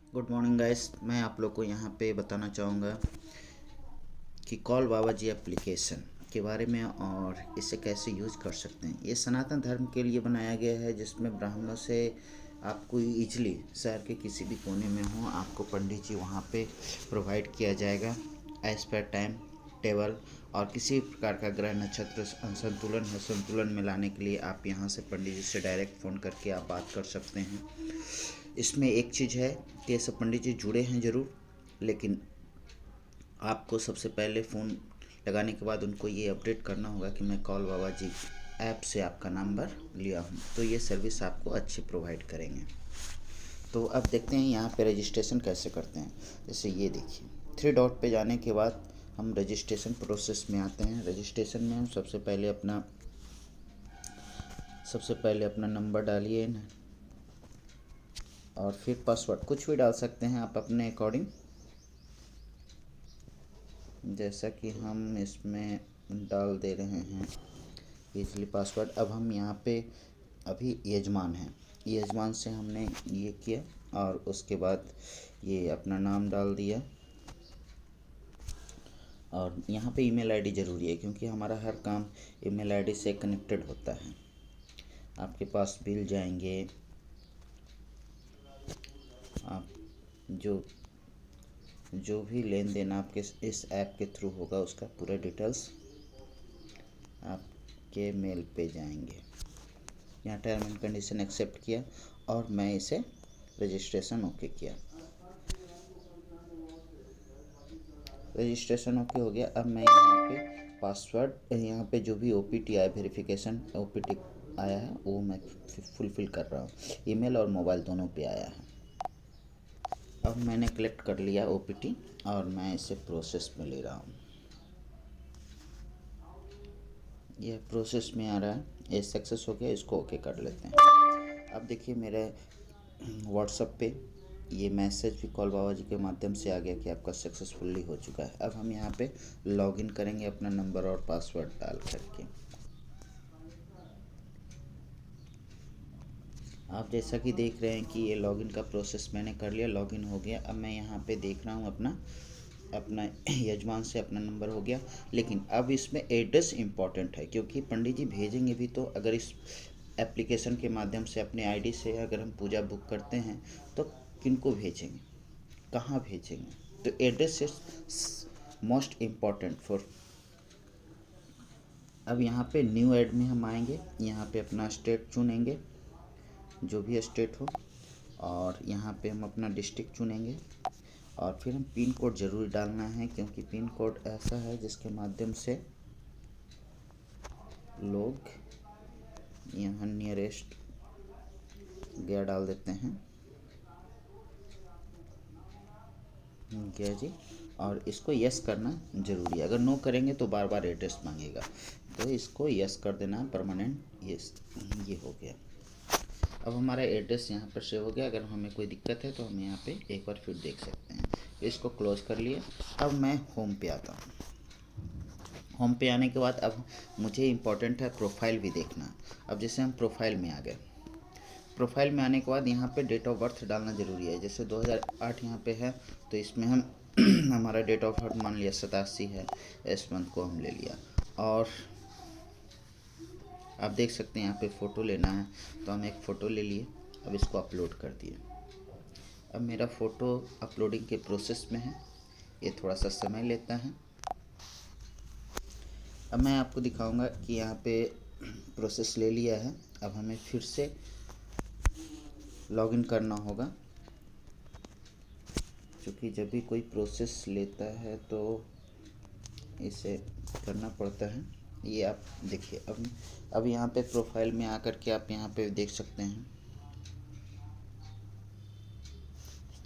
Good morning guys. मैं आप लोग को यहाँ पे बताना चाहूँगा कि कॉल बाबा जी एप्लीकेशन के बारे में और इसे कैसे यूज़ कर सकते हैं। ये सनातन धर्म के लिए बनाया गया है, जिसमें ब्राह्मणों से आपको ईजिली शहर के किसी भी कोने में हो, आपको पंडित जी वहाँ पे प्रोवाइड किया जाएगा एज पर टाइम टेबल। और किसी प्रकार का ग्रह नक्षत्र संतुलन है, संतुलन में लाने के लिए आप यहाँ से पंडित जी से डायरेक्ट फ़ोन करके आप बात कर सकते हैं। इसमें एक चीज़ है कि ये सब पंडित जी जुड़े हैं ज़रूर, लेकिन आपको सबसे पहले फ़ोन लगाने के बाद उनको ये अपडेट करना होगा कि मैं कॉल बाबा जी ऐप से आपका नंबर लिया हूँ, तो ये सर्विस आपको अच्छी प्रोवाइड करेंगे। तो अब देखते हैं यहाँ पे रजिस्ट्रेशन कैसे करते हैं। जैसे ये देखिए, थ्री डॉट पे जाने के बाद हम रजिस्ट्रेशन प्रोसेस में आते हैं। रजिस्ट्रेशन में हम सबसे पहले अपना नंबर डालिए ना, और फिर पासवर्ड कुछ भी डाल सकते हैं आप अपने अकॉर्डिंग, जैसा कि हम इसमें डाल दे रहे हैं इजली पासवर्ड। अब हम यहाँ पे अभी यजमान हैं, यजमान से हमने ये किया और उसके बाद ये अपना नाम डाल दिया। और यहाँ पे ईमेल आईडी ज़रूरी है, क्योंकि हमारा हर काम ईमेल आईडी से कनेक्टेड होता है। आपके पास बिल जाएंगे, आप जो भी लेन देन आपके इस ऐप के थ्रू होगा उसका पूरा डिटेल्स आपके मेल पे जाएंगे। यहाँ टर्म एंड कंडीशन एक्सेप्ट किया और मैं इसे रजिस्ट्रेशन ओके किया। रजिस्ट्रेशन ओके हो गया। अब मैं यहाँ पे पासवर्ड, यहाँ पे जो भी OPT आया, वेरिफिकेशन OPT आया है, वो मैं फुलफ़िल कर रहा हूँ। ईमेल और मोबाइल दोनों पे आया है। अब मैंने कलेक्ट कर लिया OPT और मैं इसे प्रोसेस में ले रहा हूँ। यह प्रोसेस में आ रहा है, ये सक्सेस हो गया, इसको ओके कर लेते हैं। अब देखिए मेरे व्हाट्सएप पे ये मैसेज भी कॉल बाबा जी के माध्यम से आ गया कि आपका सक्सेसफुली हो चुका है। अब हम यहाँ पे लॉगिन करेंगे अपना नंबर और पासवर्ड डाल करके। आप जैसा कि देख रहे हैं कि ये लॉगिन का प्रोसेस मैंने कर लिया, लॉगिन हो गया। अब मैं यहाँ पे देख रहा हूँ अपना यजमान से अपना नंबर हो गया। लेकिन अब इसमें एड्रेस इम्पॉर्टेंट है, क्योंकि पंडित जी भेजेंगे भी तो। अगर इस एप्लीकेशन के माध्यम से अपने आईडी से अगर हम पूजा बुक करते हैं तो किनको भेजेंगे, कहाँ भेजेंगे, तो address is most important for. अब यहाँ पे न्यू ऐड में हम आएंगे, यहाँ पे अपना स्टेट चुनेंगे, जो भी स्टेट हो, और यहाँ पे हम अपना डिस्ट्रिक्ट चुनेंगे। और फिर हम पिन कोड ज़रूर डालना है, क्योंकि पिन कोड ऐसा है जिसके माध्यम से लोग यहाँ नियरेस्ट गया डाल देते हैं, गया जी। और इसको यस करना ज़रूरी है, अगर नो करेंगे तो बार बार एड्रेस मांगेगा, तो इसको यस कर देना परमानेंट। यस, ये हो गया। अब हमारा एड्रेस यहाँ पर सेव हो गया। अगर हमें कोई दिक्कत है तो हम यहाँ पे एक बार फिर देख सकते हैं। इसको क्लोज कर लिए। अब मैं होम पे आता हूँ। होम पे आने के बाद अब मुझे इम्पोर्टेंट है प्रोफाइल भी देखना। अब जैसे हम प्रोफाइल में आ गए, प्रोफाइल में आने के बाद यहाँ पे डेट ऑफ बर्थ डालना ज़रूरी है। जैसे 2008 यहाँ पे है, तो इसमें हम हमारा डेट ऑफ बर्थ मान लिया 87 है, इस मंथ को हम ले लिया। और आप देख सकते हैं यहाँ पे फ़ोटो लेना है, तो हम एक फ़ोटो ले लिए। अब इसको अपलोड कर दिए। अब मेरा फ़ोटो अपलोडिंग के प्रोसेस में है, ये थोड़ा सा समय लेता है। अब मैं आपको दिखाऊंगा कि यहाँ पे प्रोसेस ले लिया है। अब हमें फिर से लॉगिन करना होगा, क्योंकि जब भी कोई प्रोसेस लेता है तो इसे करना पड़ता है। ये आप देखिए, अब यहाँ पे प्रोफाइल में आकर के आप यहाँ पे देख सकते हैं,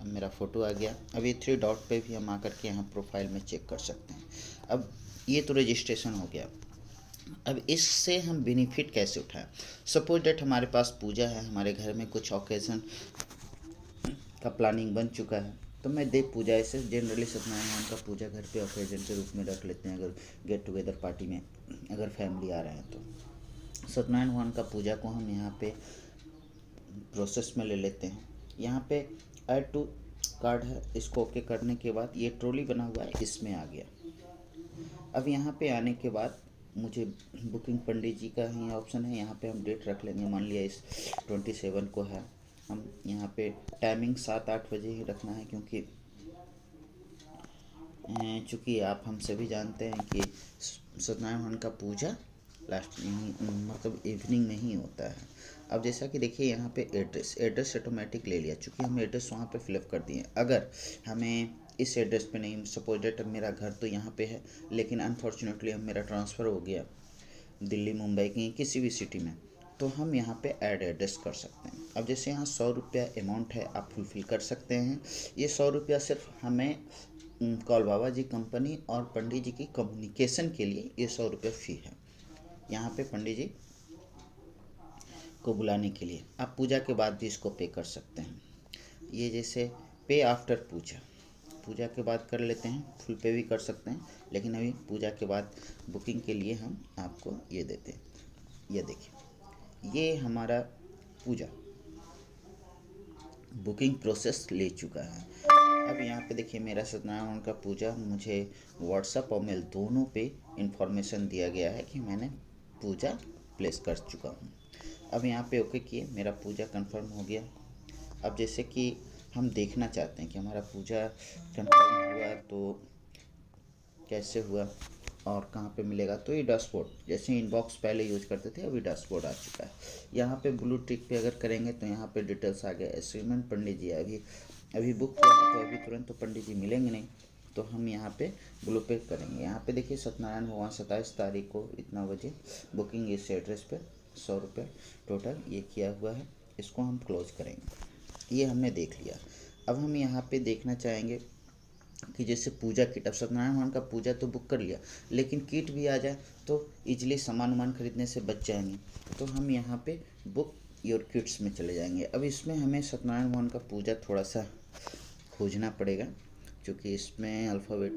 अब मेरा फ़ोटो आ गया। अब ये थ्री डॉट पे भी हम आकर के यहाँ प्रोफाइल में चेक कर सकते हैं। अब ये तो रजिस्ट्रेशन हो गया। अब इससे हम बेनिफिट कैसे उठाएं। सपोज डेट हमारे पास पूजा है, हमारे घर में कुछ ओकेज़न का प्लानिंग बन चुका है, तो मैं देव पूजा, ऐसे जनरली सत्यनारायण भगवान का पूजा घर पे ओकेजन के रूप में रख लेते हैं। अगर गेट टुगेदर पार्टी में अगर फैमिली आ रहे हैं तो सत्यनारायण भगवान का पूजा को हम यहाँ पे प्रोसेस में ले लेते हैं। यहाँ पे ऐड टू कार्ड है, इसको ओके करने के बाद ये ट्रॉली बना हुआ है, इसमें आ गया। अब यहाँ पे आने के बाद मुझे बुकिंग पंडित जी का ही ऑप्शन है, यहाँ पे हम डेट रख लेंगे, मान लिया इस 27 को है। हम यहाँ पे टाइमिंग 7-8 बजे ही रखना है, क्योंकि चूँकि आप हम सभी जानते हैं कि सत्यनारायण भगवान का पूजा लास्ट में मतलब इवनिंग में ही होता है। अब जैसा कि देखिए यहाँ पे एड्रेस ऑटोमेटिक ले लिया, चूँकि हम एड्रेस वहाँ पे फिलअप कर दिए। अगर हमें इस एड्रेस पे नहीं, सपोज डेट मेरा घर तो यहाँ पे है, लेकिन अनफॉर्चुनेटली अब मेरा ट्रांसफ़र हो गया दिल्ली, मुंबई की किसी भी सिटी में, तो हम यहाँ पे ऐड एड्रेस कर सकते हैं। अब जैसे यहाँ 100 रुपया अमाउंट है, आप फुलफ़िल कर सकते हैं। ये 100 रुपया सिर्फ हमें कॉल बाबा जी कंपनी और पंडित जी की कम्युनिकेशन के लिए ये 100 रुपया फ़ी है, यहाँ पे पंडित जी को बुलाने के लिए। आप पूजा के बाद भी इसको पे कर सकते हैं। ये जैसे पे आफ्टर पूजा के बाद कर लेते हैं, फुल पे भी कर सकते हैं, लेकिन अभी पूजा के बाद बुकिंग के लिए हम आपको ये देते हैं। ये देखिए, ये हमारा पूजा बुकिंग प्रोसेस ले चुका है। अब यहाँ पे देखिए मेरा सत्यनारायण का पूजा, मुझे व्हाट्सएप और मेल दोनों पे इन्फॉर्मेशन दिया गया है कि मैंने पूजा प्लेस कर चुका हूँ। अब यहाँ पे ओके किए, मेरा पूजा कंफर्म हो गया। अब जैसे कि हम देखना चाहते हैं कि हमारा पूजा कंफर्म हुआ तो कैसे हुआ और कहाँ पे मिलेगा, तो ये डैशबोर्ड, जैसे इनबॉक्स पहले यूज करते थे, अभी डैशबोर्ड आ चुका है। यहाँ पे ब्लू टिक पे अगर करेंगे तो यहाँ पे डिटेल्स आ गया। असाइनमेंट पंडित जी अभी बुक किया तो अभी तुरंत तो पंडित जी मिलेंगे नहीं, तो हम यहाँ पे ब्लू पे करेंगे। यहाँ पे देखिए सत्यनारायण भगवान 27 तारीख को इतना बजे बुकिंग इस एड्रेस पे 100 रुपये टोटल ये किया हुआ है। इसको हम क्लोज करेंगे। ये हमने देख लिया। अब हम यहाँ पे देखना चाहेंगे कि जैसे पूजा किट, अब सत्यनारायण भगवान का पूजा तो बुक कर लिया, लेकिन किट भी आ जाए तो इजीली सामान खरीदने से बच जाएंगे, तो हम यहाँ पे बुक योर किट्स में चले जाएंगे। अब इसमें हमें सत्यनारायण भगवान का पूजा थोड़ा सा खोजना पड़ेगा, क्योंकि इसमें अल्फ़ाबेट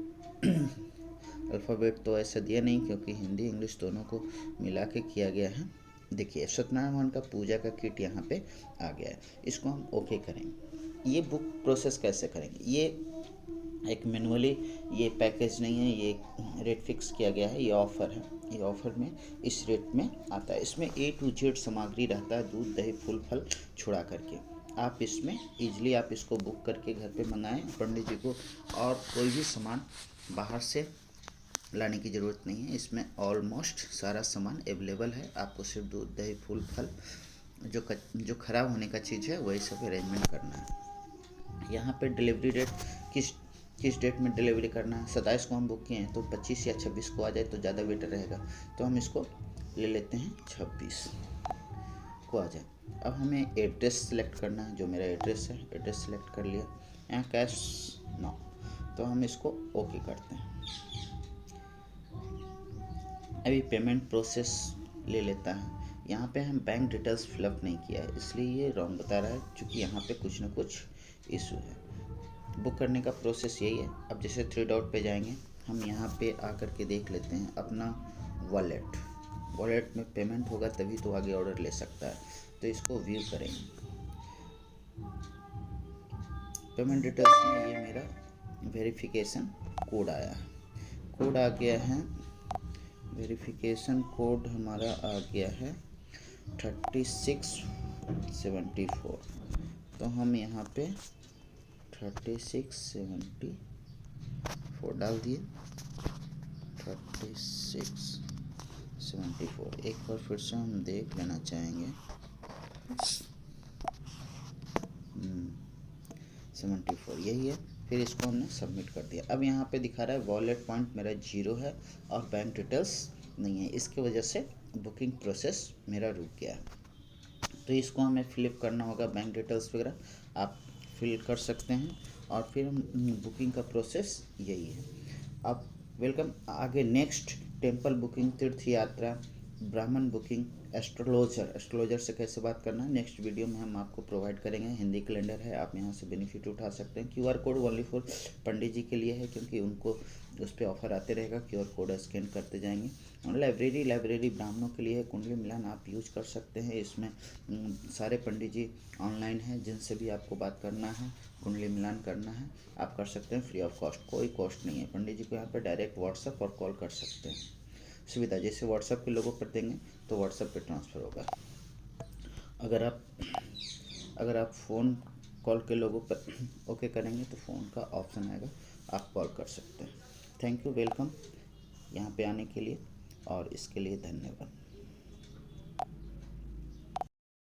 तो ऐसा दिया नहीं, क्योंकि हिंदी इंग्लिश दोनों को मिला के किया गया है। देखिए सत्यनारायण भगवान का पूजा का किट यहाँ पे आ गया है, इसको हम ओके करेंगे। ये बुक प्रोसेस कैसे करेंगे, ये एक मैनुअली, ये पैकेज नहीं है, ये रेट फिक्स किया गया है, ये ऑफ़र है। ये ऑफ़र में इस रेट में आता है। इसमें A to Z सामग्री रहता है, दूध दही फूल फल छुड़ा करके। आप इसमें ईजिली आप इसको बुक करके घर पे मंगाएं पंडित जी को, और कोई भी सामान बाहर से लाने की ज़रूरत नहीं है। इसमें ऑलमोस्ट सारा सामान अवेलेबल है। आपको सिर्फ दूध दही फूल फल जो ख़राब होने का चीज़ है वही सब अरेंजमेंट करना है। यहाँ पे डिलीवरी डेट किस डेट में डिलीवरी करना है। 27 को हम बुक किए हैं, तो 25 या 26 को आ जाए तो ज़्यादा बेटर रहेगा, तो हम इसको ले लेते हैं 26 को आ जाए। अब हमें एड्रेस सेलेक्ट करना है, जो मेरा एड्रेस है, एड्रेस सेलेक्ट कर लिया। यहाँ कैश नो, तो हम इसको ओके करते हैं। अभी पेमेंट प्रोसेस ले लेता है। यहाँ पे हम बैंक डिटेल्स फिलअप नहीं किया है, इसलिए ये रॉन्ग बता रहा है, क्योंकि यहाँ पे कुछ ना कुछ इशू है। बुक करने का प्रोसेस यही है। अब जैसे 3 डॉट पे जाएंगे, हम यहाँ पे आकर के देख लेते हैं अपना वॉलेट में पेमेंट होगा तभी तो आगे ऑर्डर ले सकता है, तो इसको व्यू करेंगे। पेमेंट डिटेल्स में ये मेरा वेरिफिकेशन कोड आया है, कोड आ गया है, वेरिफिकेशन कोड हमारा आ गया है 3674। तो हम यहाँ पे 3674 डाल दिए। 3674 एक बार फिर से हम देख लेना चाहेंगे। 74 यही है। फिर इसको हमने सबमिट कर दिया। अब यहाँ पे दिखा रहा है वॉलेट पॉइंट मेरा 0 है और बैंक डिटेल्स नहीं है, इसके वजह से बुकिंग प्रोसेस मेरा रुक गया। तो इसको हमें फिलअप करना होगा, बैंक डिटेल्स वगैरह आप फिल कर सकते हैं, और फिर हम बुकिंग का प्रोसेस यही है। अब वेलकम, आगे नेक्स्ट टेम्पल बुकिंग, तीर्थ यात्रा, ब्राह्मण बुकिंग, एस्ट्रोलॉजर से कैसे बात करना है नेक्स्ट वीडियो में हम आपको प्रोवाइड करेंगे। हिंदी कैलेंडर है, आप यहाँ से बेनिफिट उठा सकते हैं। QR कोड ओनली फॉर पंडित जी के लिए है, क्योंकि उनको उस पर ऑफर आते रहेगा, QR कोड स्कैन करते जाएंगे। और लाइब्रेरी ब्राह्मणों के लिए है, कुंडली मिलान आप यूज कर सकते हैं। इसमें सारे पंडित जी ऑनलाइन हैं, जिनसे भी आपको बात करना है, कुंडली मिलान करना है, आप कर सकते हैं फ्री ऑफ कॉस्ट, कोई कॉस्ट नहीं है। पंडित जी को यहाँ पर डायरेक्ट व्हाट्सअप और कॉल कर सकते हैं। सुविधा जैसे व्हाट्सअप के लोगों पर देंगे तो व्हाट्सअप पे ट्रांसफ़र होगा। अगर आप फ़ोन कॉल के लोगों पर ओके करेंगे तो फ़ोन का ऑप्शन आएगा, आप कॉल कर सकते हैं। थैंक यू, वेलकम यहाँ पे आने के लिए, और इसके लिए धन्यवाद।